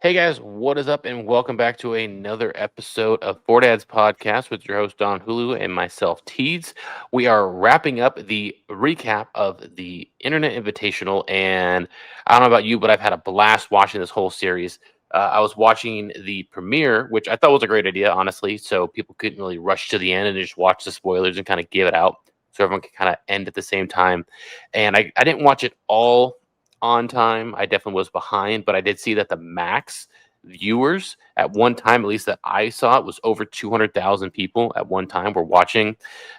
Hey guys, what is up? And welcome back to another episode of Fore podcast with your host Don Hulu and myself, Teeds. We are wrapping up the recap of the Internet Invitational, and I don't know about you, but I've had a blast watching this whole series. I was watching the premiere, which I thought was a great idea, honestly, so people couldn't really rush to the end and just watch the spoilers and kind of give it out, so everyone could kind of end at the same time. And I didn't watch it all on time. I definitely was behind, but I did see that the max viewers at one time, at least that I saw, it was over 200,000 people at one time were watching.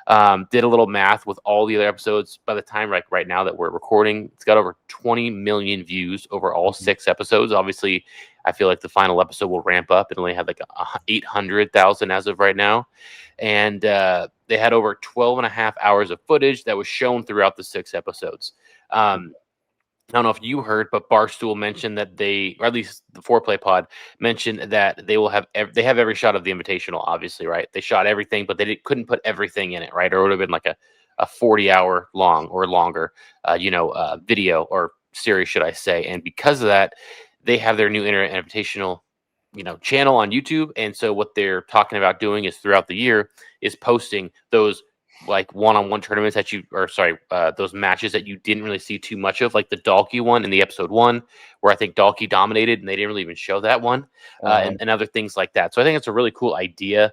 Did a little math with all the other episodes. By the time, like right now that we're recording, it's got over 20 million views over all 6 episodes. Obviously, I feel like the final episode will ramp up. It only had like 800,000 as of right now. And they had over 12 and a half hours of footage that was shown throughout the 6 episodes. I don't know if you heard, but Barstool mentioned that they, or at least the Foreplay Pod mentioned that they will have they have every shot of the Invitational. Obviously, right? They shot everything, but couldn't put everything in it, right? Or it would have been like a 40-hour long or longer, video or series, should I say? And because of that, they have their new Internet Invitational, channel on YouTube. And so what they're talking about doing is throughout the year is posting those like one-on-one tournaments that those matches that you didn't really see too much of, like the Dalkey one in the episode 1, where I think Dalkey dominated and they didn't really even show that one, and other things like that. So I think it's a really cool idea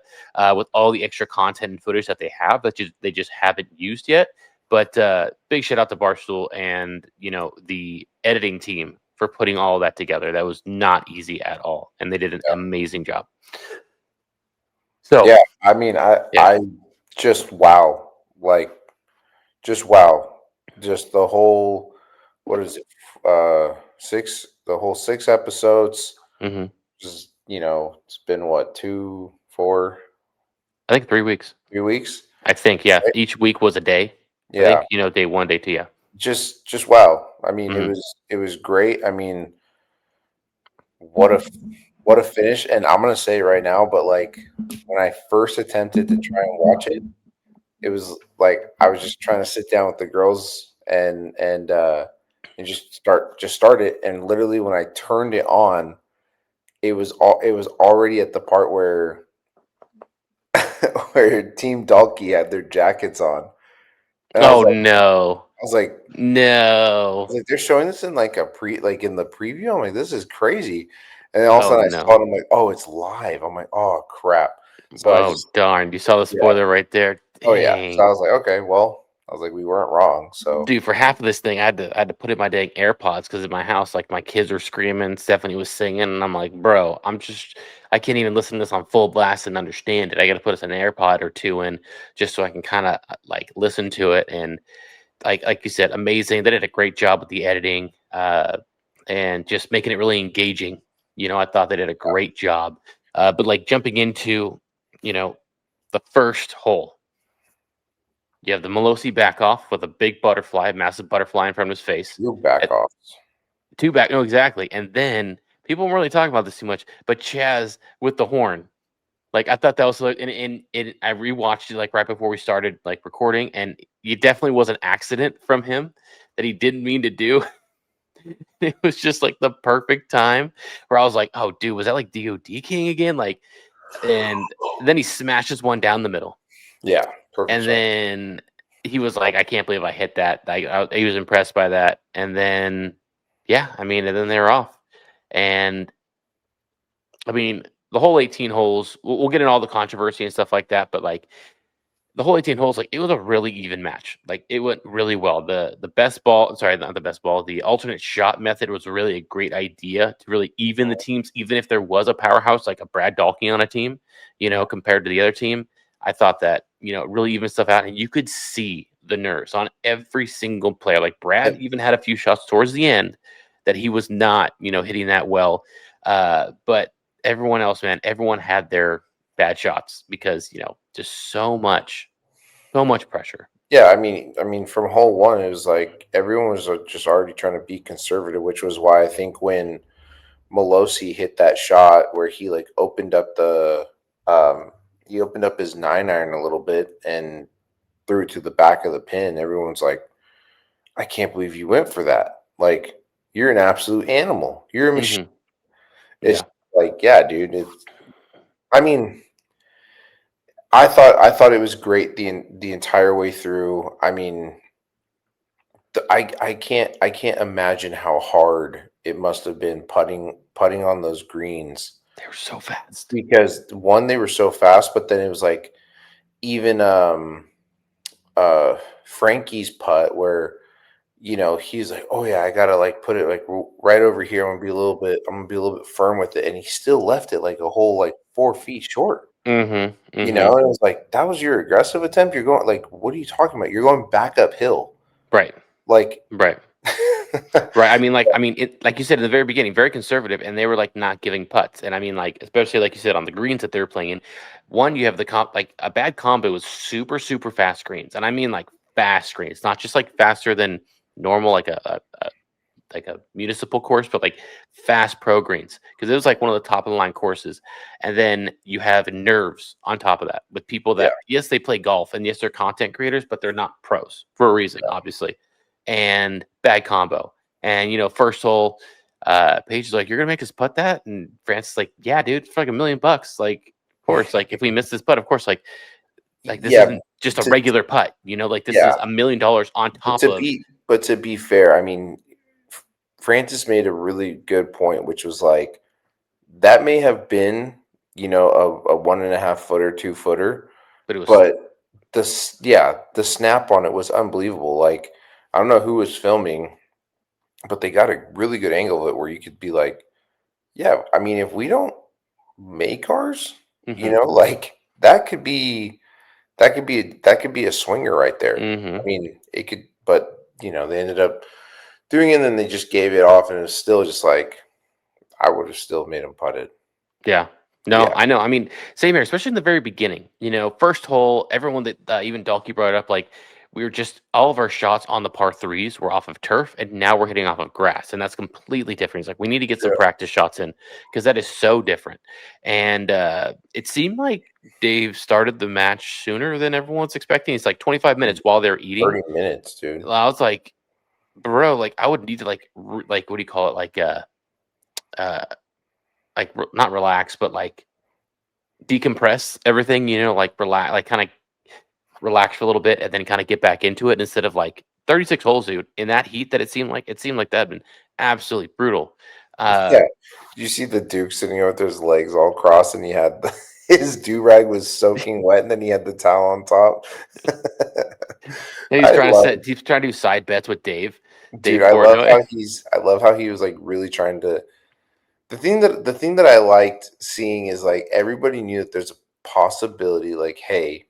with all the extra content and footage that they have that they just haven't used yet. But big shout out to Barstool and the editing team for putting all of that together. That was not easy at all, and they did an amazing job. So Yeah, I mean, I just wow, like just wow, just the whole what is it? The whole 6 episodes. hmm Just it's been what I think 3 weeks. 3 weeks. I think, yeah. Each week was a day. I Yeah, think, day 1, day 2, yeah. just wow. I mean, Mhm. it was great. I mean, what a what a finish! And I'm gonna say right now, but like when I first attempted to try and watch it. It was like I was just trying to sit down with the girls and just start it. And literally when I turned it on, it was already at the part where where Team Dalkey had their jackets on. And Oh, no. I was like No. they're showing this in like in the preview. I'm like, this is crazy. And then all of a Oh, sudden I saw no. it, I'm like, oh, it's live. I'm like, oh crap. So I Oh, just darn. You saw the yeah. spoiler right there. Oh yeah. So I Dang. was like, okay, well, I was like, we weren't wrong. So Dude, for half of this thing, I had to put in my dang AirPods because in my house, like, my kids were screaming, Stephanie was singing, and I'm like, "Bro, I can't even listen to this on full blast and understand it. I gotta put us an AirPod or 2 in just so I can kinda, like, listen to it," and like you said, amazing. They did a great job with the editing, and just making it really engaging. I thought they did a great job. But like jumping into, you know, the first hole, you have the Melosi back off with a big butterfly, massive butterfly in front of his face. you back At off. two back, no, exactly. And then people weren't really talking about this too much, but Chaz with the horn. Like I thought that was like, and I rewatched it like right before we started like recording, and it definitely was an accident from him that he didn't mean to do. It was just like the perfect time where I was like, "Oh, dude, was that like DOD King again?" Like, and then he smashes one down the middle, Yeah, perfect and shot. then he was like, "I can't believe I hit that." He was impressed by that, and then yeah, I mean, and then they're off, and I mean, the whole 18 holes. We'll get in all the controversy and stuff like that, but like the whole 18 holes, like, it was a really even match. Like, it went really well. The best ball sorry, not the best ball, the alternate shot method was really a great idea to really even the teams, even if there was a powerhouse like a Brad Dalkey on a team, compared to the other team. I thought that, really even stuff out, and you could see the nerves on every single player. Like, Brad And even had a few shots towards the end that he was not, hitting that well. But everyone else, man, everyone had their bad shots because, just so much pressure. yeah, I mean, from hole one, it was like everyone was just already trying to be conservative, which was why I think when Melosi hit that shot where he like um, he opened up his 9 iron a little bit and threw it to the back of the pin. Everyone's like, I can't believe you went for that. Like, you're an absolute animal. You're a machine. Mhm. It's Yeah. like, yeah, dude. I mean, I thought it was great the entire way through. I mean, I can't imagine how hard it must have been putting on those greens They were so fast. because one, they were so fast, but then it was like even Frankie's putt where he's like, oh yeah, I gotta like put it like right over here. I'm gonna be a little bit firm with it, and he still left it like a whole like 4 feet short. Mhm, And mhm. it was like that was your aggressive attempt. You're going like, what are you talking about? You're going back uphill, Right, like. right. Right, I mean, it like you said in the very beginning, very conservative, and they were, like, not giving putts, and I mean, like, especially like you said on the greens that they were playing in, one, you have the like, a bad combo with super, super fast greens, and I mean, like, fast greens, not just, like, faster than normal, like a municipal course, but like fast pro greens because it was like one of the top of the line courses. And then you have nerves on top of that with people Yeah, that yes they play golf and yes they're content creators, but they're not pros for a reason, obviously. And bad combo. And first hole, Paige is like, "You're gonna make us putt that?" And Francis is like, "Yeah, dude, it's like $1 million. Like, of course, like if we miss this putt, of course, like this yeah, isn't just a to, regular putt, like this yeah. is $1 million on But top of to be fair, I mean, Francis made a really good point, which was like that may have been a 1.5 footer, 2 footer, but it was but the snap on it was unbelievable. Like I don't know who was filming, but they got a really good angle of it where you could be like, yeah, I mean, if we don't make ours, mhm, like that could be a swinger right there. I mhm. mean, it could, but they ended up doing it, and then they just gave it off, and it was still just like I would have still made him putt it. Yeah. No, Yeah, I know. I mean, same here, especially in the very beginning. First hole, everyone that even Dalkey brought it up, like we were just all of our shots on the par threes were off of turf, and now we're hitting off of grass, and that's completely different. He's like, we need to get some yeah. practice shots in because that is so different. And it seemed like Dave started the match sooner than everyone's expecting. It's like 25 minutes while they're eating. 30 minutes, dude. I was like, bro, like I would need to like what do you call it, uh, not relax, but like decompress everything, like relax, like kind of relax for a little bit and then kind of get back into it instead of like 36 holes, dude. In that heat that it seemed like that'd been absolutely brutal. Yeah. Did you see the Duke sitting there with his legs all crossed, and he had his do rag was soaking wet, and then he had the towel on top. And I love, he's trying to do side bets with dude. Dave Portnoy. I love how he was like really trying to. The thing that I liked seeing is like everybody knew that there's a possibility, like, hey,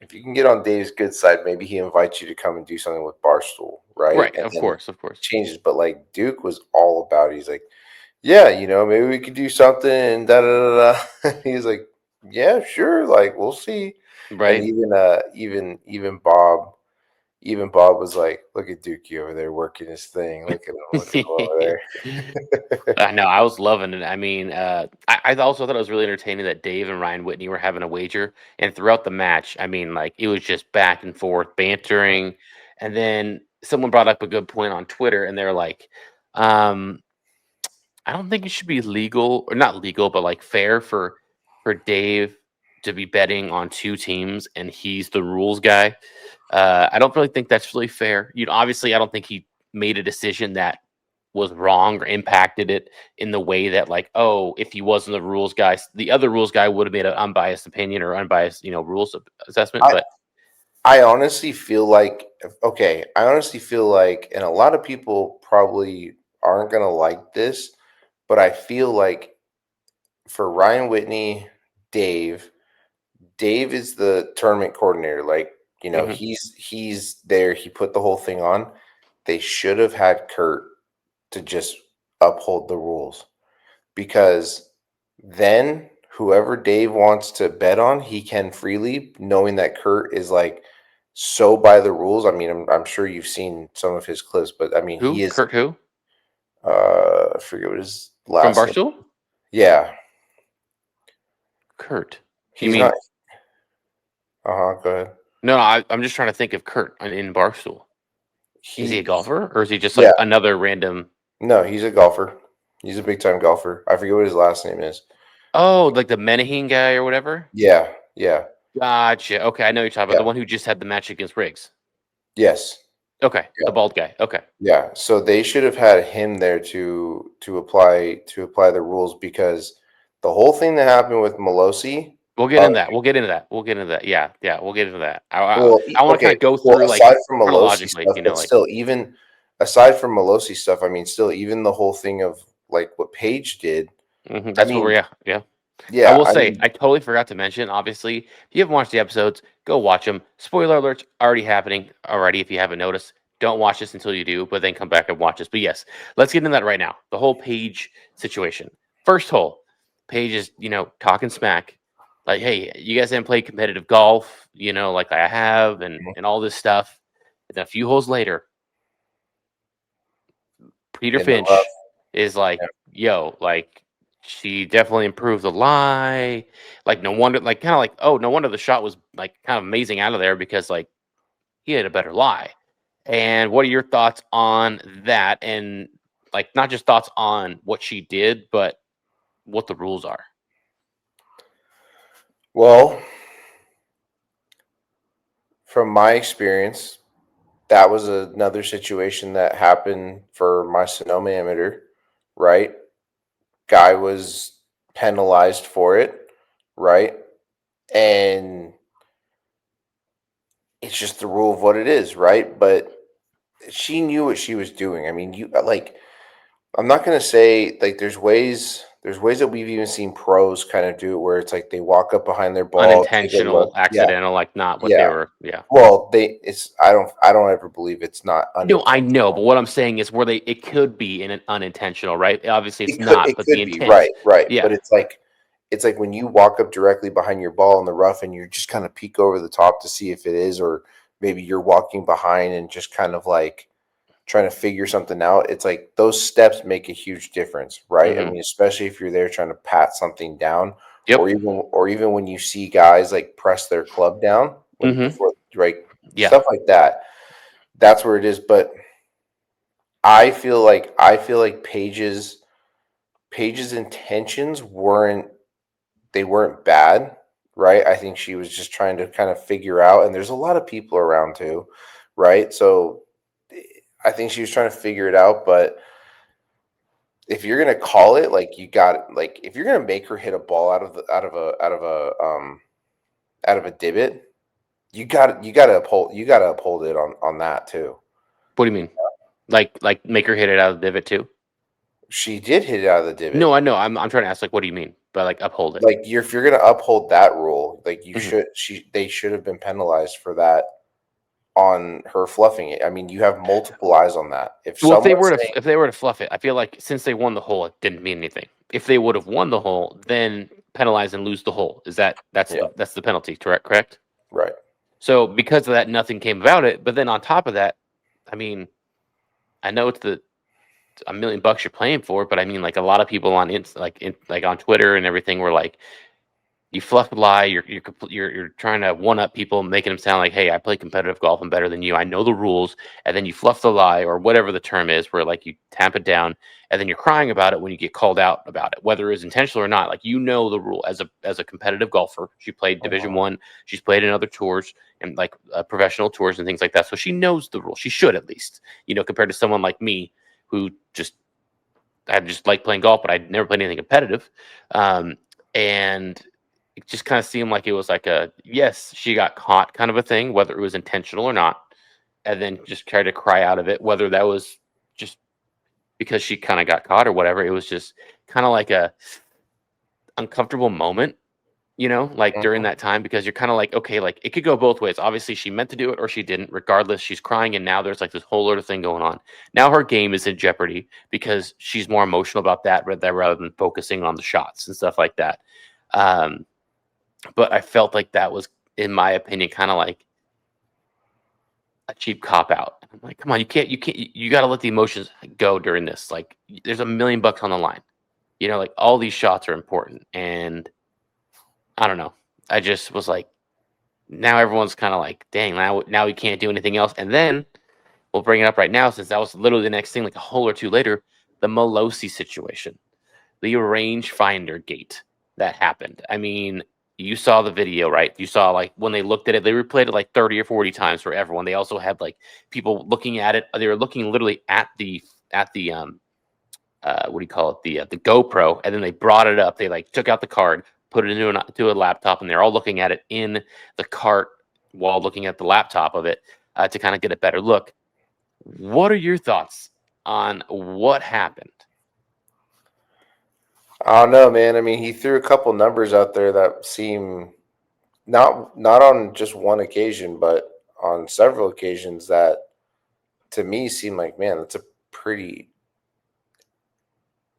if you can get on Dave's good side, maybe he invites you to come and do something with Barstool, right? Right, And of then course, of course. changes. But like Duke was all about it. He's like, yeah, maybe we could do something and da da da da. He's like, yeah, sure, like we'll see. And Right. even Bob was like, look at Dookie over there working his thing. Look at him over there. I know, I was loving it. I mean, I also thought it was really entertaining that Dave and Ryan Whitney were having a wager, and throughout the match, I mean, like it was just back and forth bantering, and then someone brought up a good point on Twitter, and they're like, um, I don't think it should be legal or not legal, but like fair for Dave to be betting on two teams, and he's the rules guy. I don't really think that's really fair. Obviously, I don't think he made a decision that was wrong or impacted it in the way that, like, oh, if he wasn't the rules guy, the other rules guy would have made an unbiased opinion or unbiased, rules assessment. I But I honestly feel like okay, I honestly feel like, and a lot of people probably aren't gonna like this, but I feel like for Ryan Whitney, Dave, Dave is the tournament coordinator. Like, mhm, he's there. He put the whole thing on. They should have had Kurt to just uphold the rules because then whoever Dave wants to bet on, he can freely, knowing that Kurt is like so by the rules. I mean, I'm sure you've seen some of his clips, but I mean, he who is. Kurt who I forget what his from last name. Barstool? Yeah, Kurt. You he's not. mean Go ahead. no? I'm just trying to think of Kurt in Barstool. Is he a He, golfer or is he just yeah, like another random? no, he's a golfer. He's a big time golfer. I forget what his last name is. Oh, like the Menahem guy or whatever? Yeah, yeah, Gotcha. Okay, I know you're talking about the yeah. one who just had the match against Riggs. Yes. Okay, Yeah. the bald guy. Okay. Yeah. So they should have had him there to apply the rules because the whole thing that happened with Melosi. We'll get Uh, into that. We'll get into that. We'll get into that. Yeah, yeah, we'll get into that. I want to kind okay. of go Well, through like aside from Melosi chronologically, stuff, but like still, even aside from Melosi stuff, I mean, still, even the whole thing of like what Paige did. I that's what we're mean, yeah. I yeah. will I say, mean, I totally forgot to mention, obviously, if you haven't watched the episodes, go watch them. Spoiler alerts already happening already if you haven't noticed. Don't watch this until you do, but then come back and watch this. But yes, let's get into that right now. The whole Page situation. First hole, Page is, talking smack. Like, hey, you guys haven't played competitive golf, like I have, and all this stuff. And then a few holes later, Peter in the rough. Finch is like, Yeah. yo, like she definitely improved the lie. Like no wonder, like kind of like, oh, no wonder the shot was like kind of amazing out of there because like he had a better lie. And what are your thoughts on that? And like not just thoughts on what she did, but what the rules are. Well, from my experience, that was another situation that happened for my Sonoma amateur, right? Guy was penalized for it, right? And it's just the rule of what it is, right? But she knew what she was doing. I mean, you like I'm not gonna say like there's ways that we've even seen pros kind of do it where it's like they walk up behind their ball, take a look. Unintentional, Yeah, accidental, like not what they yeah. were. Yeah. Well, I don't ever believe it's not No, I know, but unintentional. what I'm saying is where it could be in an unintentional, right? Obviously, it's It not, but the could be, right, intent, right. But yeah. it's like when you walk up directly behind your ball in the rough and you just kind of peek over the top to see if it is, or maybe you're walking behind and just kind of like trying to figure something out. It's like those steps make a huge difference, right? I Hmm. mean, especially if you're there trying to pat something down, or Yep. even when you see guys like press their club down when Hmm. before, right, Yeah. stuff like that. That's where it is. But I feel like Paige's intentions weren't bad, right? I think she was just trying to kind of figure out, and there's a lot of people around too, right? So I think she was trying to figure it out, but if you're gonna call it, like you got like if you're gonna make her hit a ball out of a divot, you gotta uphold it on that too. What do you mean? Like make her hit it out of the divot too? She did hit it out of the No, divot. I know. I'm trying to ask like what do you mean by like uphold it? Like if you're gonna uphold that rule, like Hmm. they should have been penalized for that on her fluffing it. I mean, you have multiple eyes on that. If Well, someone's saying, if they were to fluff it, I feel like since they won the hole, it didn't mean anything. If they would have won the hole, then penalize and lose the hole. Is yeah, that's the penalty, correct? right, So because of that, nothing came about it. But then on top of that, I mean, I know it's the a million bucks you're playing for, but I mean, like a lot of people on like on Twitter and everything were like, you fluff a lie. You're trying to one up people, making them sound like, hey, I play competitive golf. I'm better than you. I know the rules, and then you fluff the lie or whatever the term is, where like you tamp it down, and then you're crying about it when you get called out about it, whether it's intentional or not. Like the rule as a competitive golfer. She played Division uh-huh. 1. She's played in other tours and like professional tours and things like that. So she knows the rule. She should at least, compared to someone like me who just I just like playing golf, but I'd never played anything competitive. And it just kind of seemed like it was like a yes, she got caught kind of a thing, whether it was intentional or not, and then just tried to cry out of it, whether that was just because she kind of got caught or whatever. It was just kind of like a uncomfortable moment, like during Mhm. that time because you're kind of like, okay, like it could go both ways. Obviously, she meant to do it or she didn't. Regardless, she's crying, and now there's like this whole other thing going on. Now her game is in jeopardy because she's more emotional about that rather than focusing on the shots and stuff like that. Um, but I felt like that was, in my opinion, kind of like a cheap cop out. I'm like, come on, you got to let the emotions go during this. Like, there's a million bucks on the line. Like all these shots are important, and I don't know. I just was like, now everyone's kind of like, dang, now we can't do anything else. And then we'll bring it up right now since that was literally the next thing, like a hole or two later. the Malosi situation, the rangefinder gate that happened. I mean, you saw the video, right? You saw like when they looked at it, they replayed it like 30 or 40 times for everyone. They also had like people looking at it. They were looking literally at the what do you call it? The GoPro, and then they brought it up. They like took out the card, put it into a laptop, and they're all looking at it in the cart while looking at the laptop of it to kind of get a better look. What are your thoughts on what happened? I don't know, man. I mean, he threw a couple numbers out there that seem not on just one occasion, but on several occasions that to me seem like, man, pretty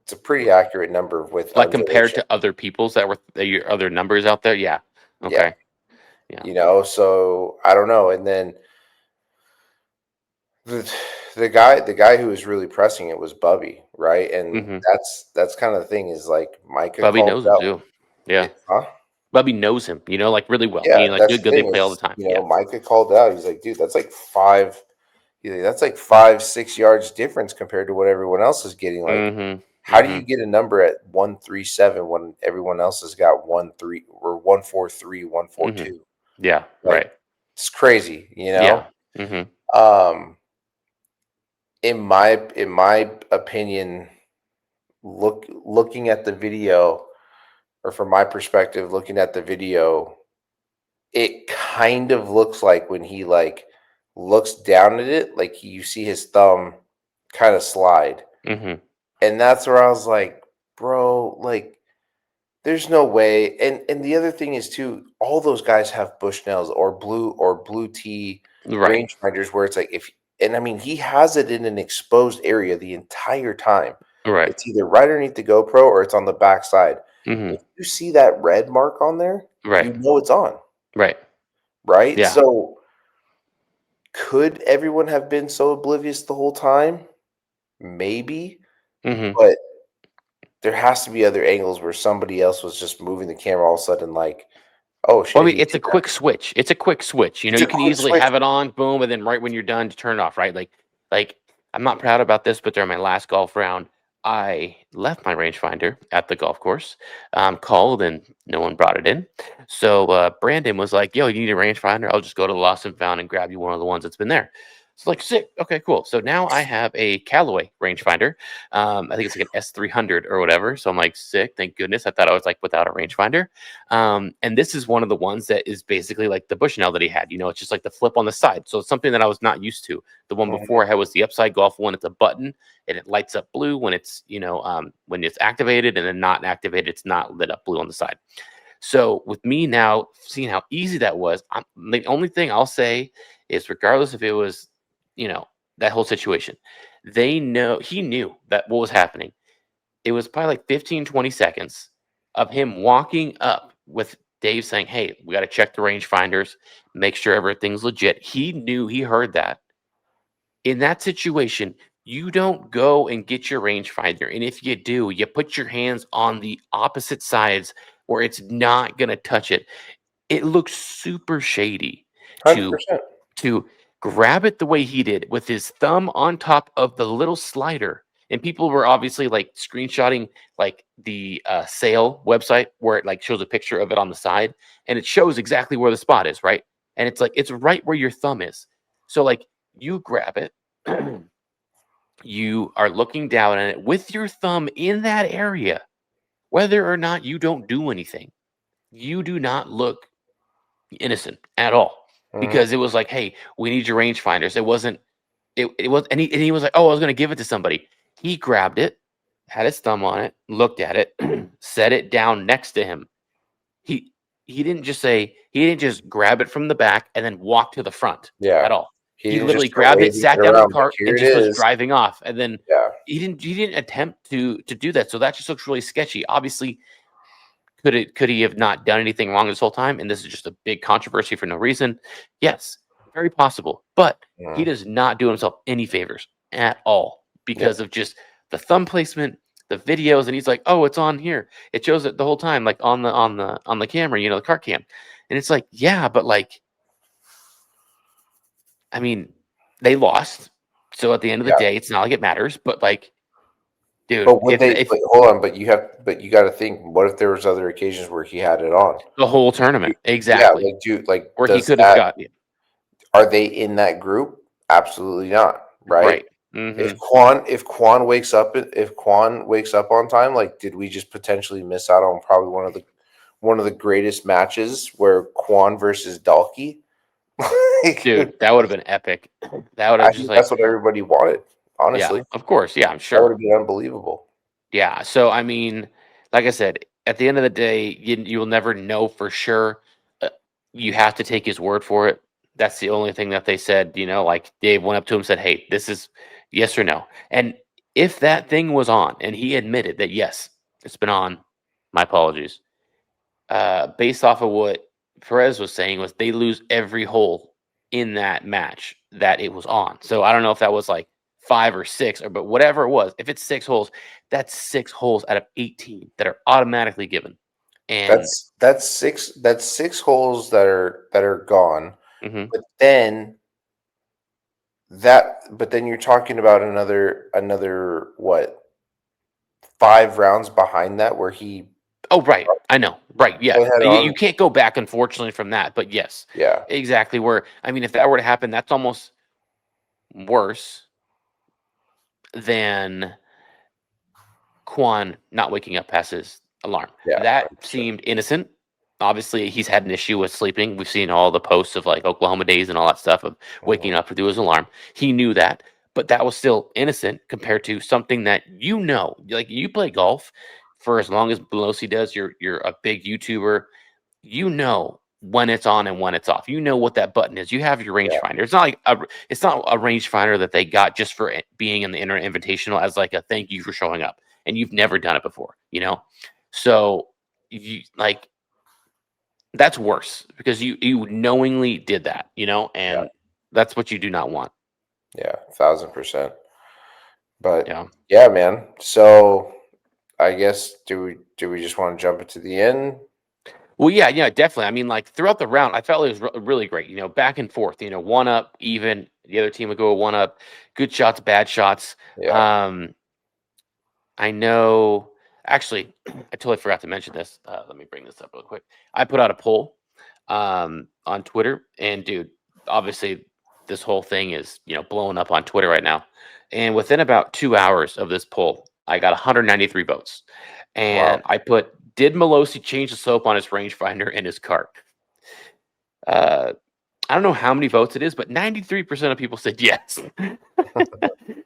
it's a pretty accurate number with Like compared undulation. to other people's that were your other numbers out there? Yeah. Yeah, Okay. Yeah. so I don't know. And then the the guy who was really pressing it was Bubby, right? And Hmm. that's kind of the thing is like Micah Bubby called knows it him out. too. Yeah. Huh? Bubby knows him, like really well. Yeah, Meaning like that's good, the good. They thing play all the is, time. Yeah. Micah called it out. He's like, dude, that's like five. He's like, that's like 5-6 yards difference compared to what everyone else is getting. Like, Hmm. how do Hmm. you get a number at 137 when everyone else has got 1-3 or 1-4-3, one four Hmm. two? Yeah. Like, Right. it's crazy, Yeah. Hmm. Um, in my opinion, looking at the video, or from my perspective, looking at the video, it kind of looks like when he like looks down at it, like you see his thumb kind of slide. Hmm. And that's where I was like, bro, like there's no way. And the other thing is too, all those guys have Bushnells or blue tea Right. rangefinders where it's like if and I mean he has it in an exposed area the entire time. Right. It's either right underneath the GoPro or it's on the backside. Hmm. If you see that red mark on there, Right. you know it's on, Right. right? Yeah. So could everyone have been so oblivious the whole time? Maybe, Hmm. but there has to be other angles where somebody else was just moving the camera all of a sudden like, "Oh Well, I shit, mean, he it's a did that." quick switch. It's a quick switch. It's You a can quick easily switch. have it on, boom, and then right when you're done, to turn it off. Right, like I'm not proud about this, but during my last golf round, I left my rangefinder at the golf course. Called and no one brought it in. So Brandon was like, "Yo, you need a rangefinder? I'll just go to the Lost and Found and grab you one of the ones that's been there." It's like sick. Okay, cool. So now I have a Callaway rangefinder. I think it's like an S300 or whatever. So I'm like, sick. Thank goodness. I thought I was like without a rangefinder. And this is one of the ones that is basically like the Bushnell that he had. It's just like the flip on the side. So it's something that I was not used to. The one Mhm. before I had was the Upside Golf one. It's a button and it lights up blue when when it's activated, and then not activated, it's not lit up blue on the side. So with me now seeing how easy that was, the only thing I'll say is, regardless if it was, that whole situation, he knew that what was happening. It was probably like 15, 20 seconds of him walking up with Dave saying, "Hey, we got to check the rangefinders, make sure everything's legit." He knew, he heard that. In that situation, you don't go and get your rangefinder. And if you do, you put your hands on the opposite sides where it's not going to touch it. It looks super shady to 100%. to grab it the way he did with his thumb on top of the little slider. And people were obviously like screenshotting like the sale website where it like shows a picture of it on the side, and it shows exactly where the spot is, right? And it's like it's right where your thumb is. So like you grab it, you are looking down at it with your thumb in that area, whether or not you don't do anything. You do not look innocent at all, Mhm. because it was like, "Hey, we need your rangefinders." It wasn't. It was, and he was like, "Oh, I was gonna give it to somebody." He grabbed it, had his thumb on it, looked at it, set it down next to him. He he didn't just grab it from the back and then walk to the front Yeah. at all. He He didn't just literally start grabbed it, waving it sat down in the around like, cart, "Here and it just was is." driving off. And then Yeah. he didn't attempt to do that. So that just looks really sketchy. Obviously, could he have not done anything wrong this whole time? And this is just a big controversy for no reason. Yes, very possible. But he Mhm. does not do himself any favors at all Yep. because of just the thumb placement, the videos, and he's like, "Oh, it's on here. It shows it the whole time, like on the camera, the cart cam." And it's like, yeah, but like, I mean, they lost. So at the end of the Yeah. day, it's not like it matters. But like, dude. But would they? If But hold on. But you got to think. What if there was other occasions where he had it on? the whole tournament, Yeah, exactly, like, dude, like, where he does could have that? got Are they in that group? Absolutely not. Right? right. Hmm. If Quan wakes up on time, like, did we just potentially miss out on probably one of the greatest matches where Quan versus Dalkey? Like, Dude, that would have been epic. That would have I just think that's like, what everybody wanted. yeah, Honestly, of course, yeah, I'm that would sure. have been unbelievable. Yeah, so I mean, like I said, at the end of the day, you will never know for sure. Uh, you have to take his word for it. That's the only thing that they said. Like Dave went up to him and said, "Hey, this is yes or no." And if that thing was on, and he admitted that yes, it's been on, my apologies. Based off of what Perez was saying, was they lose every hole in that match that it was on. So I don't know if that was like 5 or 6, but whatever it was. If it's 6 holes, that's 6 holes out of 18 that are automatically given. And That's six holes that are gone. mhm. But then but then you're talking about another what, 5 rounds behind that where he Oh, right, I know, right, yeah. put head You on. can't go back, unfortunately, from that. But yes, Yeah, exactly. Where I mean, if that were to happen, that's almost worse than Quan not waking up past his alarm. yeah, That 100%. seemed innocent. Obviously, he's had an issue with sleeping. We've seen all the posts of like Oklahoma days and all that stuff of waking Mhm. up to do his alarm. He knew that, but that was still innocent compared to something that like you play golf for as long as Belosi does. You're a big YouTuber. You know when it's on and when it's off. You know what that button is. You have your Yeah, rangefinder. It's not a rangefinder that they got just for being in the Internet Invitational as like a thank you for showing up, and you've never done it before. So you like that's worse because you knowingly did that, yeah, and that's what you do not want. yeah, 1,000%. But Yeah. yeah, man. So I guess do we just want to jump into the end? Well, yeah, yeah, definitely. I mean, like throughout the round, I felt it was really great. Back and forth. One up, even the other team would go one up. Good shots, bad shots. Yeah. Um, I know. Actually, I totally forgot to mention this. Let me bring this up real quick. I put out a poll on Twitter, and dude, obviously, this whole thing is blowing up on Twitter right now. And within about 2 hours of this poll, I got 193 votes. Wow. And I put, "Did Melosi change the soap on his rangefinder in his cart?" Uh, I don't know how many votes it is, but 93% of people said yes.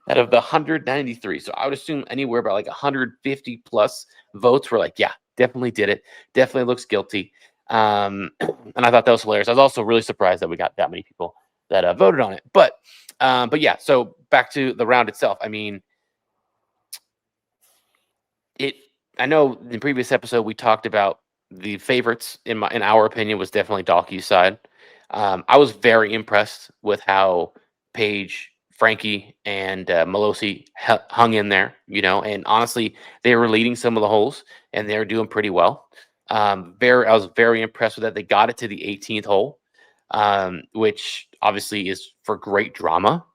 Out of the 193. So I would assume anywhere about like 150 plus votes were like, yeah, definitely did it. Definitely looks guilty. And I thought that was hilarious. I was also really surprised that we got that many people that voted on it. But yeah. So back to the round itself. I mean, it. I know in the previous episode we talked about the favorites in our opinion was definitely Dalkey's side. I was very impressed with how Paige, Frankie, and Melosi hung in there, and honestly, they were leading some of the holes and they were doing pretty well. I was very impressed with that. They got it to the 18th hole, which obviously is for great drama.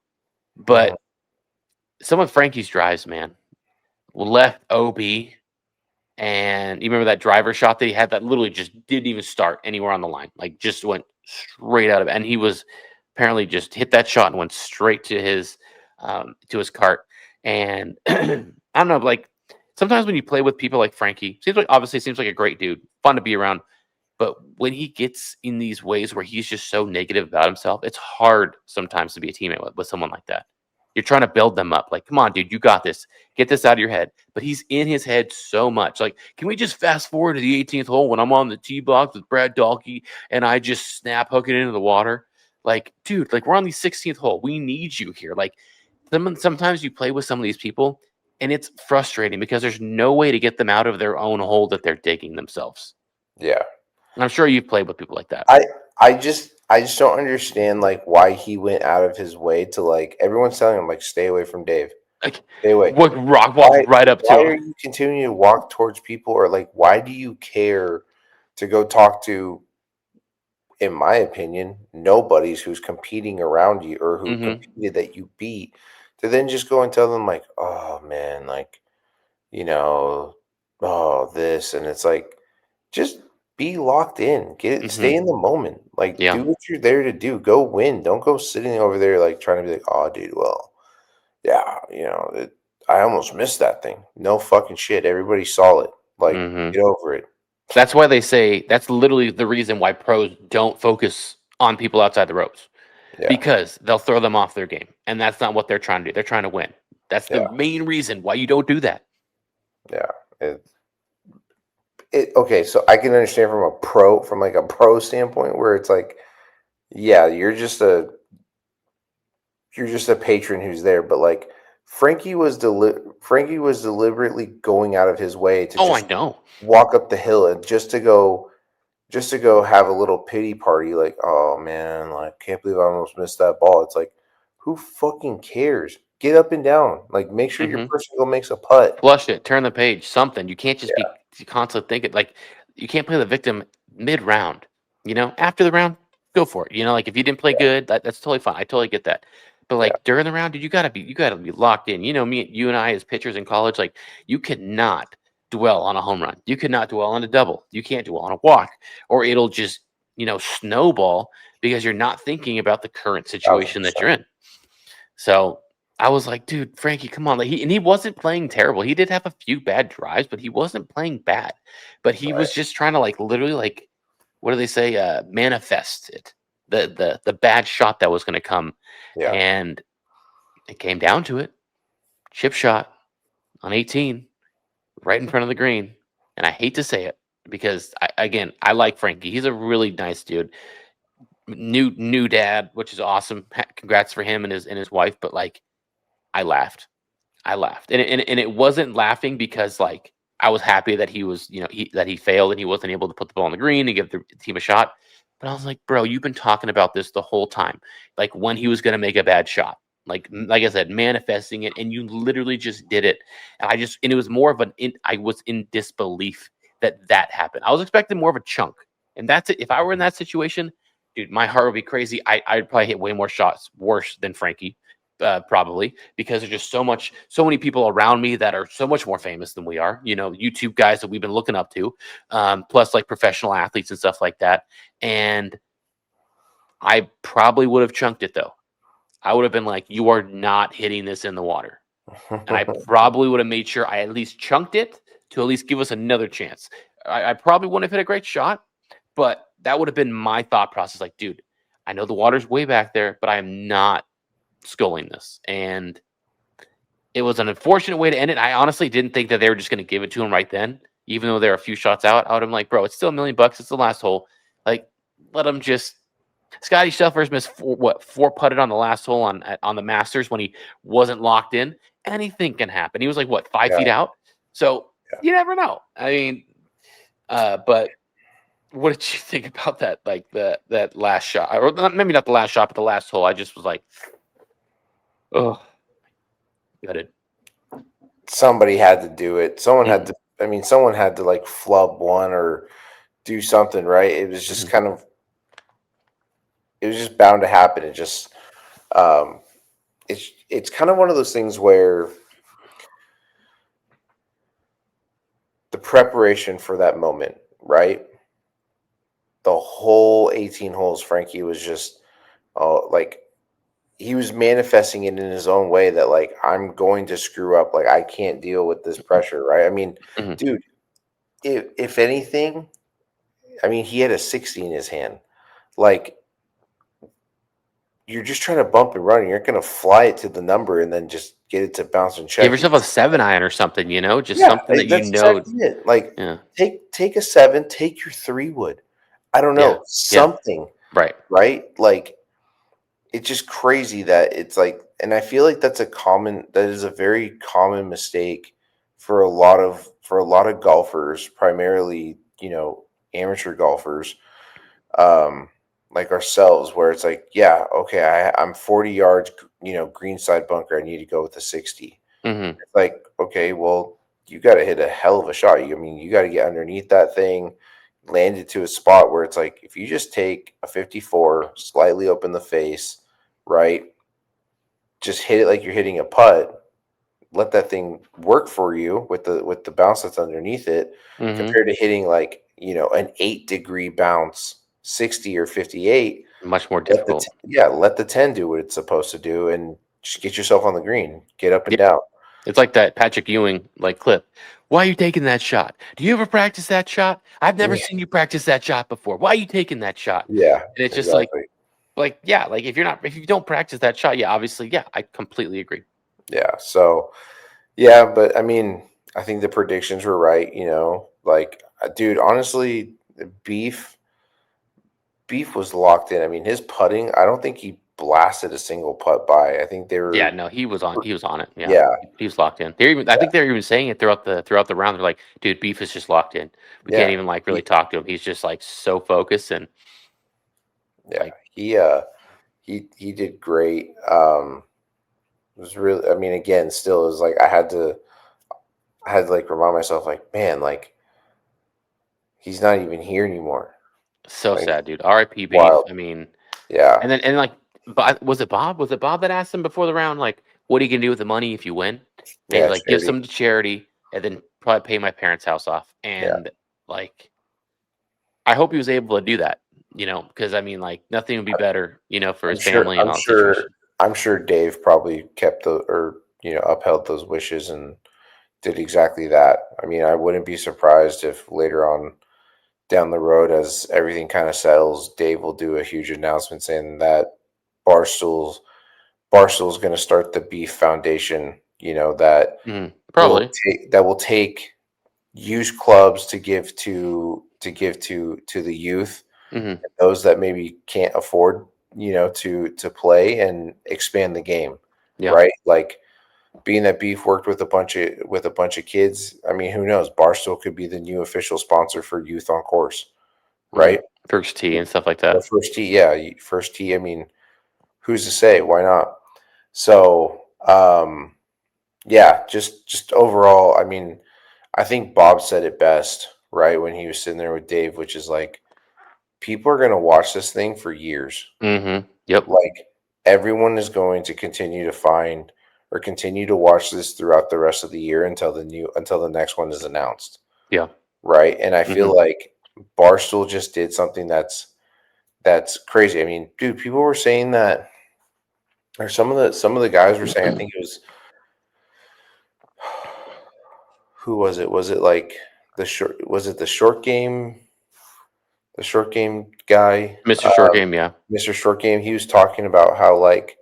Mhm. But some of Frankie's drives, man, left OB. And you remember that driver shot that he had that literally just didn't even start anywhere on the line, like just went straight out of it. And he was apparently just hit that shot and went straight to his cart. And I don't know, like sometimes when you play with people like Frankie, seems like a great dude, fun to be around. But when he gets in these ways where he's just so negative about himself, it's hard sometimes to be a teammate with someone like that. You're trying to build them up. Like, come on, dude, you got this. Get this out of your head. But he's in his head so much. Like, can we just fast forward to the 18th hole when I'm on the tee box with Brad Dalkey and I just snap hook it into the water? Like, dude, like we're on the 16th hole. We need you here. Like, sometimes you play with some of these people and it's frustrating because there's no way to get them out of their own hole that they're digging themselves. Yeah. And I'm sure you've played with people like that. I I just don't understand like why he went out of his way to, like, everyone's telling him, like, stay away from Dave. Like, Stay away. walk Why right up why to are him. you continuing to walk towards people, or like why do you care to go talk to, in my opinion, nobodies who's competing around you or who Hmm. competed that you beat, to then just go and tell them like, "Oh man, like, you know, oh, this. And it's like, just be locked in. Mhm. Stay in the moment. Like, Yeah. do what you're there to do. Go win. Don't go sitting over there, like, trying to be like, oh, dude, well, yeah, I almost missed that thing. No fucking shit. Everybody saw it. Like, Mhm. get over it. That's why they say that's literally the reason why pros don't focus on people outside the ropes, Yeah, because they'll throw them off their game, and that's not what they're trying to do. They're trying to win. That's the yeah, main reason why you don't do that. yeah. Okay, so I can understand from like a pro standpoint, where it's like, yeah, you're just a patron who's there, but like Frankie was deliberately going out of his way to Oh, I just know. walk up the hill and just to go have a little pity party, like, oh man, like, can't believe I almost missed that ball. It's like, who fucking cares? Get up and down. Like, make sure your Mhm. person go makes a putt. Flush it, turn the page, something. You can't just Yeah, be constantly thinking like you can't play the victim mid round. After the round, go for it. Like if you didn't play yeah, good, that's totally fine. I totally get that. But yeah, like during the round, dude, you gotta be locked in. You and I as pitchers in college, like you cannot dwell on a home run. You cannot dwell on a double. You can't dwell on a walk, or it'll just snowball because you're not thinking about the current thousand situation that percent. you're in. So I was like, dude, Frankie, come on. Like he wasn't playing terrible. He did have a few bad drives, but he wasn't playing bad. But he was Right. just trying to like literally like what do they say? Manifest it. The bad shot that was gonna come. Yeah. And it came down to it. Chip shot on 18, right in front of the green. And I hate to say it because I like Frankie. He's a really nice dude. New dad, which is awesome. Congrats for him and his wife. But like I laughed. I laughed, and it wasn't laughing because like I was happy that he was that he failed and he wasn't able to put the ball on the green and give the team a shot. But I was like, bro, you've been talking about this the whole time, like when he was going to make a bad shot, like I said, manifesting it, and you literally just did it. And it was more of I was in disbelief that happened. I was expecting more of a chunk, and that's it. If I were in that situation, dude, my heart would be crazy. I'd probably hit way more shots worse than Frankie, probably because there's just so many people around me that are so much more famous than we are. YouTube guys that we've been looking up to, plus like professional athletes and stuff like that. And I probably would have chunked it though. I would have been like, "You are not hitting this in the water," and I probably would have made sure I at least chunked it to at least give us another chance. I probably wouldn't have hit a great shot, but that would have been my thought process. Like, dude, I know the water's way back there, but I am not sculling this. And it was an unfortunate way to end it. I honestly didn't think that they were just going to give it to him right then, even though they're a few shots out. I would have been like, bro, it's still $1 million. It's the last hole. Like, let him just. Scotty Scheffler's missed four putted on the last hole on the Masters when he wasn't locked in. Anything can happen. He was like what 5 feet Yeah. out. So Yeah. you never know. I mean, but what did you think about that? Like that last shot, or maybe not the last shot, but the last hole. I just was like, oh, gutted. Somebody had to do it. Someone had Hmm. to. I mean, someone had to like flub one or do something, right? Hmm. It was just bound to happen. Um, it's kind of one of those things where the preparation for that moment, right? The whole 18 holes, Frankie was just, like, he was manifesting it in his own way, that like, I'm going to screw up. Like, I can't deal with this pressure, right? I mean, Hmm. dude, if anything, I mean, he had a 60 in his hand. Like, you're just trying to bump and run. You're not going to fly it to the number and then just get it to bounce and Give check. yourself a 7 iron or something, just Yeah, something that that's exactly it. Like, yeah, take a 7, take your 3 wood. I don't yeah, know, yeah, something, right. right? Like, it's just crazy that it's like, and I feel like that is a very common mistake for a lot of golfers, primarily, amateur golfers, um, like ourselves, where it's like, yeah, okay, I'm 40 yards, greenside bunker. I need to go with a 60. Mhm. It's like, okay, well, you got to hit a hell of a shot. I mean, you got to get underneath that thing, land it to a spot where it's like, if you just take a 54, slightly open the face, right, just hit it like you're hitting a putt. let that thing work for you with the bounce that's underneath it, Hmm. compared to hitting like an 8-degree bounce, 60 or 58. Much more Let the difficult. let the 10 do what it's supposed to do, and just get yourself on the green, get up and Yeah, down. it's like that Patrick Ewing like clip. Why are you taking that shot? Do you ever practice that shot? I've never Yeah, seen you practice that shot before. Why are you taking that shot? yeah, And it's just exactly. like yeah, like if you don't practice that shot, yeah, obviously, yeah, I completely agree. Yeah. So yeah, but I mean, I think the predictions were right. Like, dude, honestly, beef beef was locked in. I mean, his putting, I don't think he blasted a single putt by. I think they Yeah, were, no, he was on it. Yeah. yeah, He was locked in. They're even I yeah, think they're even saying it throughout the round. They're like, dude, Beef is just locked in. We can't yeah. even like really He, talk to him. He's just like so focused and yeah, like he did great. It was really, I mean, again, still, it was like I had to like remind myself, like, man, like he's not even here anymore. so Like, sad, dude. R.I.P. Beef. wild. I mean, Yeah, and like, was it Bob? Was it Bob that asked him before the round, like, what are you gonna do with the money if you win? And he's yeah, like, give charity. some to charity, and then probably pay my parents' house off. Yeah, And like, I hope he was able to do that. Because I mean, like, nothing would be better, for I'm his sure. family and I'm all that sure. situation. I'm sure Dave probably kept the or upheld those wishes and did exactly that. I mean, I wouldn't be surprised if later on down the road, as everything kind of settles, Dave will do a huge announcement saying that Barstool's Barstool's going to start the Beef Foundation. That will Probably. take used clubs to give to the youth, Hmm. those that maybe can't afford to play and expand the game, Yeah. right? Like, being that Beef worked with a bunch of kids, I mean, who knows? Barstool could be the new official sponsor for Youth on Course, Mm. right? First tee and stuff like Or that. First Tee, yeah, First Tee. I mean, who's to say? Why not? So, yeah, just overall, I mean, I think Bob said it best, right, when he was sitting there with Dave, which is like, people are going to watch this thing for years. Yep. Like, everyone is going to continue to find or continue to watch this throughout the rest of the year until the next one is announced, Yeah. right? And I Hmm. feel like Barstool just did something that's crazy. I mean, dude, people were saying that, or some of the guys were saying, I think it was, who was it? Was it like the short game guy, Mr. Short Game. Yeah. Mr. Short Game? He was talking about how, like,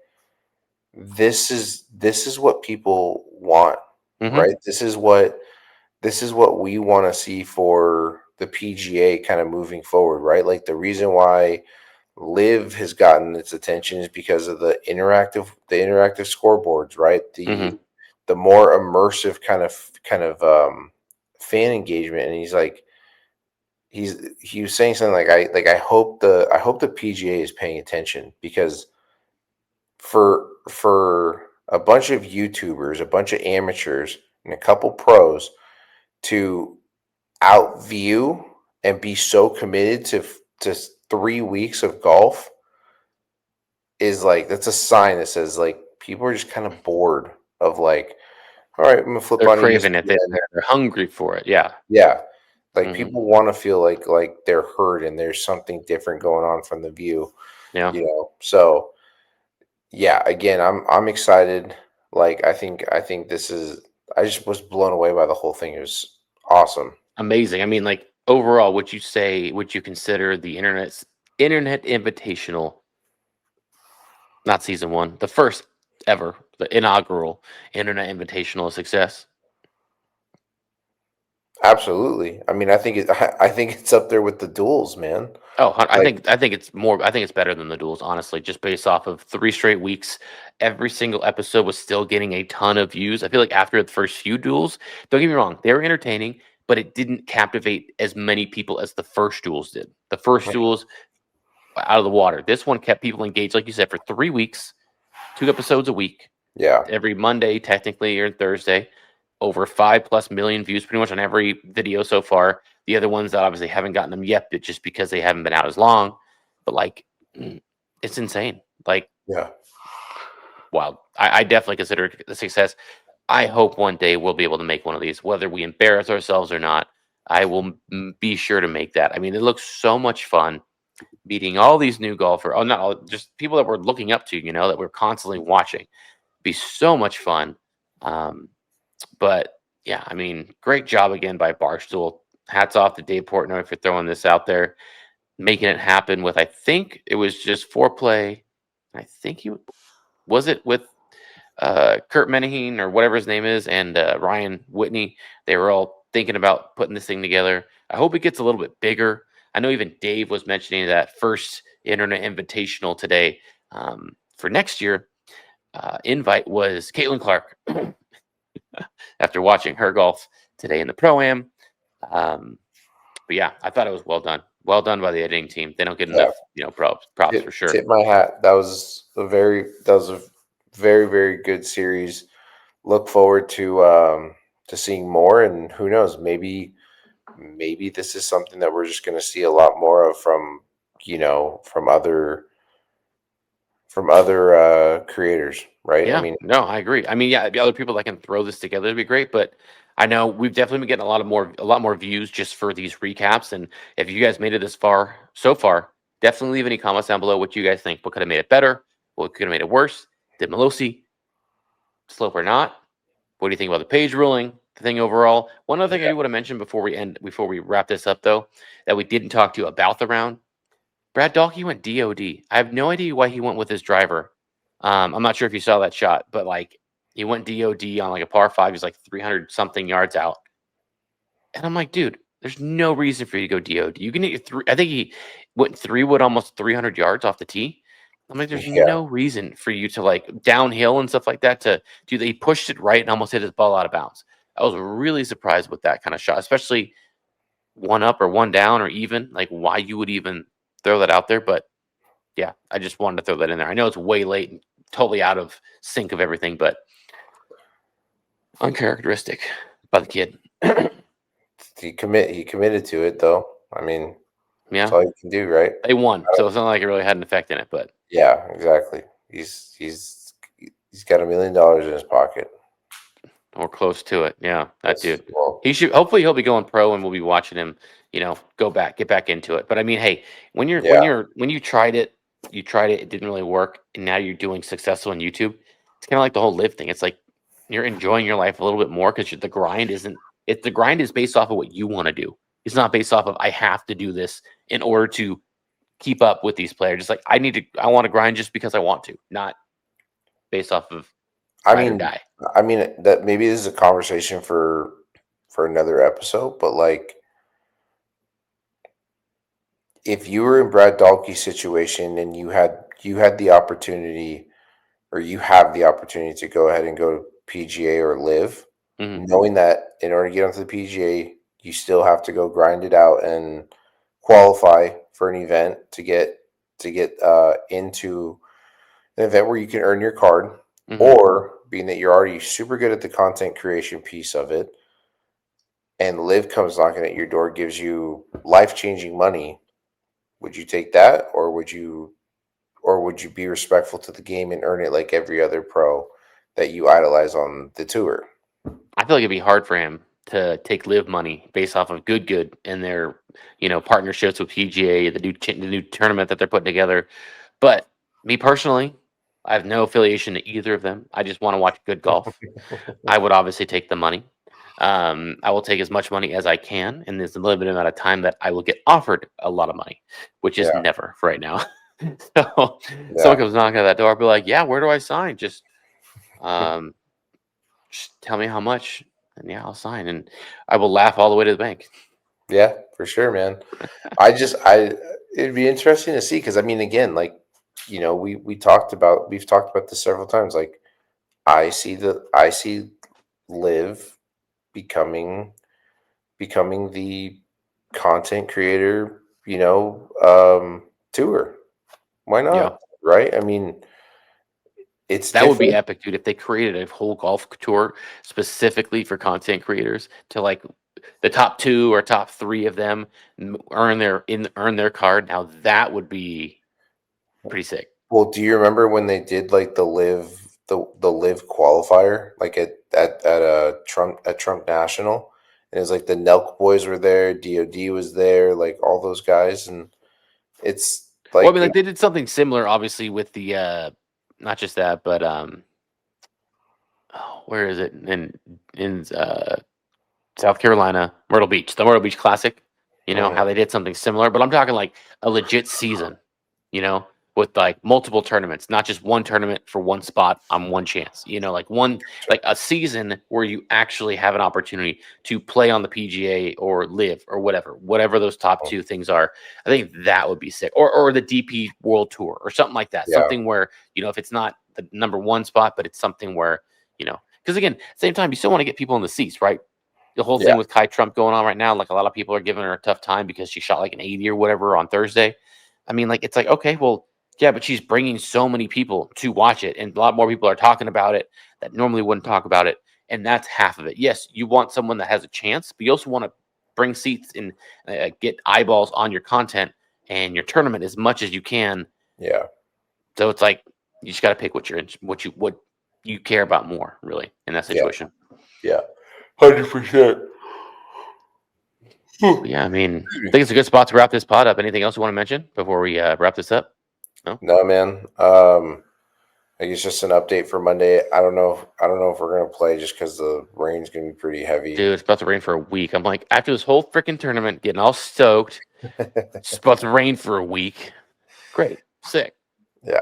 this is what people want, Hmm. right? This is what we want to see for the PGA kind of moving forward, right? Like, the reason why Live has gotten its attention is because of the interactive scoreboards, right? The Hmm. the more immersive kind of fan engagement. And he was saying something like, I hope the PGA is paying attention, because for a bunch of YouTubers, a bunch of amateurs, and a couple pros to outview and be so committed to 3 weeks of golf, is like, that's a sign that says, like, people are just kind of bored of, like, all right, I'm gonna flip They're on craving it. ESPN. They're hungry for it. Yeah. Yeah, like, Hmm. people want to feel like they're heard and there's something different going on from the view. Yeah. So yeah, again, I'm excited. Like, I think this is. I just was blown away by the whole thing. It was awesome. Amazing. I mean, like overall, would you consider the Internet Invitational, not season one, the first ever, the inaugural Internet Invitational a success? Absolutely. I mean, I think it's up there with the duels, man. Oh, Like, I think it's better than the duels, honestly, just based off of 3 straight weeks. Every single episode was still getting a ton of views. I feel like after the first few duels, don't get me wrong, they were entertaining, but it didn't captivate as many people as the first duels did. The first duels out of the water. This one kept people engaged, like you said, for 3 weeks, 2 episodes a week, yeah, every Monday, technically, or Thursday. Over 5+ million views pretty much on every video so far. The other ones that obviously haven't gotten them yet, but just because they haven't been out as long. But like, it's insane. Like, yeah, wow. I definitely consider it a success. I hope one day we'll be able to make one of these, whether we embarrass ourselves or not. I will be sure to make that. I mean, it looks so much fun meeting all these new golfer. Oh, not all, just people that we're looking up to. That we're constantly watching. Be so much fun. Um, but yeah, I mean, great job again by Barstool. Hats off to Dave Portnoy for throwing this out there, making it happen with. I think it was just foreplay. I think he was it with Kurt Menaheen or whatever his name is, and Ryan Whitney. They were all thinking about putting this thing together. I hope it gets a little bit bigger. I know even Dave was mentioning that first Internet Invitational today for next year. Invite was Caitlin Clark after watching her golf today in the Pro Am. Um, but yeah, I thought it was well done. Well done by the editing team. They don't get Yeah, enough, props for sure. tip my hat. That was a very very good series. Look forward to seeing more, and who knows, maybe this is something that we're just going to see a lot more of from from other creators, right? I Yeah, mean, no, I agree. I mean, yeah, the other people that can throw this together would be great, but I know we've definitely been getting a lot more views just for these recaps. And if you guys made it this far so far, definitely leave any comments down below what you guys think. What could have made it better? What could have made it worse? Did Melosi slope or not? What do you think about the page ruling? The thing overall. One other thing I yeah, do want to mention before we wrap this up though, that we didn't talk to you about the round. Brad Dahlke went DOD. I have no idea why he went with his driver. I'm not sure if you saw that shot, but like he went DOD on like a par five. He's like 300 something yards out, and I'm like, dude, there's no reason for you to go DOD. You can hit your three. I think he went three wood almost 300 yards off the tee. I'm like, there's yeah. no reason for you to like downhill and stuff like that to do that. He pushed it right and almost hit his ball out of bounds. I was really surprised with that kind of shot, especially one up or one down or even. Like why you would even throw that out there, but yeah, I just wanted to throw that in there. I know it's way late and totally out of sync of everything, but uncharacteristic by the kid. He committed to it though. I mean, that's Yeah, all you can do, right? they won, so it's not like it really had an effect in it. But Yeah, exactly. He's got $1 million in his pocket. or close to it. Yeah, that That's dude. well, He should hopefully he'll be going pro and we'll be watching him, get back into it. But I mean, hey, yeah. when you tried it, it didn't really work, and now you're doing successful on YouTube. It's kind of like the whole live thing. It's like you're enjoying your life a little bit more because the grind is based off of what you want to do. It's not based off of I have to do this in order to keep up with these players. Just like I want to grind just because I want to, not based off of I ride or mean, die. that maybe this is a conversation for another episode, but like if you were in Brad Dahlke's situation and you had the opportunity or you have the opportunity to go ahead and go to PGA or live, Hmm. knowing that in order to get onto the PGA, you still have to go grind it out and qualify for an event to get into an event where you can earn your card, Hmm. or being that you're already super good at the content creation piece of it, and Live comes knocking at your door, gives you life changing money. Would you take that, or would you be respectful to the game and earn it like every other pro that you idolize on the tour? I feel like it'd be hard for him to take live money based off of good and their partnerships with PGA, the new tournament that they're putting together. But me personally, I have no affiliation to either of them. I just want to watch good golf. I would obviously take the money. I will take as much money as I can, and there's a limited amount of time that I will get offered a lot of money, which is Yeah, never for right now. So someone yeah, comes knocking at that door, I'll be like, "Yeah, where do I sign?" Um, just tell me how much, and yeah, I'll sign, and I will laugh all the way to the bank. yeah, for sure, man. I it'd be interesting to see because I mean, again, like we've talked about this several times. Like I see Live becoming the content creator, tour. Why Yeah, not? Right? I mean, it's that would be different. epic, dude. If they created a whole golf tour specifically for content creators to like the top two or top three of them earn their card. Now that would be pretty sick. Well, do you remember when they did like the live qualifier, like at Trump National, and it's like the Nelk boys were there, DOD was there, like all those guys, and it's Well, I like mean, like they did something similar, obviously, with the not just that, but oh, where is it in South Carolina, Myrtle Beach, the Myrtle Beach Classic. You know mhm, how they did something similar, but I'm talking like a legit season. You know, with like multiple tournaments, not just one tournament for one spot on one chance. You know, like a season where you actually have an opportunity to play on the PGA or live or whatever those top mhm, two things are. I think that would be sick, or the DP World Tour or something like that. yeah, Something where if it's not the number one spot, but it's something where because again, same time you still want to get people in the seats, right? The whole yeah, thing with Kai Trump going on right now, like a lot of people are giving her a tough time because she shot like an 80 or whatever on Thursday. I mean, like it's like okay, well, yeah, but she's bringing so many people to watch it, and a lot more people are talking about it that normally wouldn't talk about it, and that's half of it. Yes, you want someone that has a chance, but you also want to bring seats and get eyeballs on your content and your tournament as much as you can. yeah, So it's like you just got to pick what you care about more, really, in that yeah, situation. yeah, 100%. But yeah, I mean, I think it's a good spot to wrap this pod up. Anything else you want to mention before we wrap this up? No, No, man. I guess just an update for Monday. I don't know if we're gonna play just because the rain's gonna be pretty heavy. dude, it's about to rain for a week. I'm like, after this whole freaking tournament, getting all stoked, it's about to rain for a week. Great, sick. Yeah,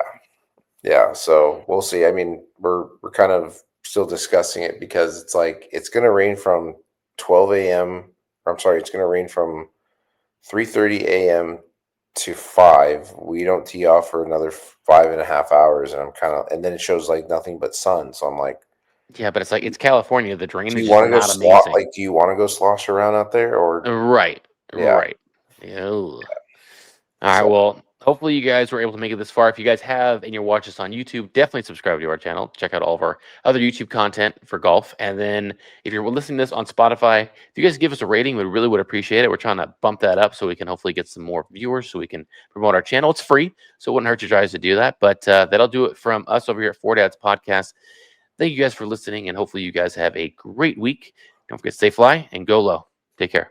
yeah. So we'll see. I mean, we're kind of still discussing it because it's like it's gonna rain from 12 a.m. I'm sorry, it's gonna rain from 3:30 a.m. to 5. We don't tee off for another 5.5 hours, and I'm kind of, and then it shows like nothing but sun. So I'm like, Yeah, but it's like it's California. The do drainage you is want to go not slot? amazing. Like, do you want to go slosh around out there, or Right, yeah? right. Ew. All right. So Well, hopefully you guys were able to make it this far. If you guys have and you're watching us on YouTube, definitely subscribe to our channel. Check out all of our other YouTube content for golf. And then if you're listening to this on Spotify, if you guys give us a rating, we really would appreciate it. We're trying to bump that up so we can hopefully get some more viewers so we can promote our channel. It's free, so it wouldn't hurt you guys to do that. But that'll do it from us over here at Four Dads Podcast. Thank you guys for listening, and hopefully you guys have a great week. Don't forget to stay fly and go low. Take care.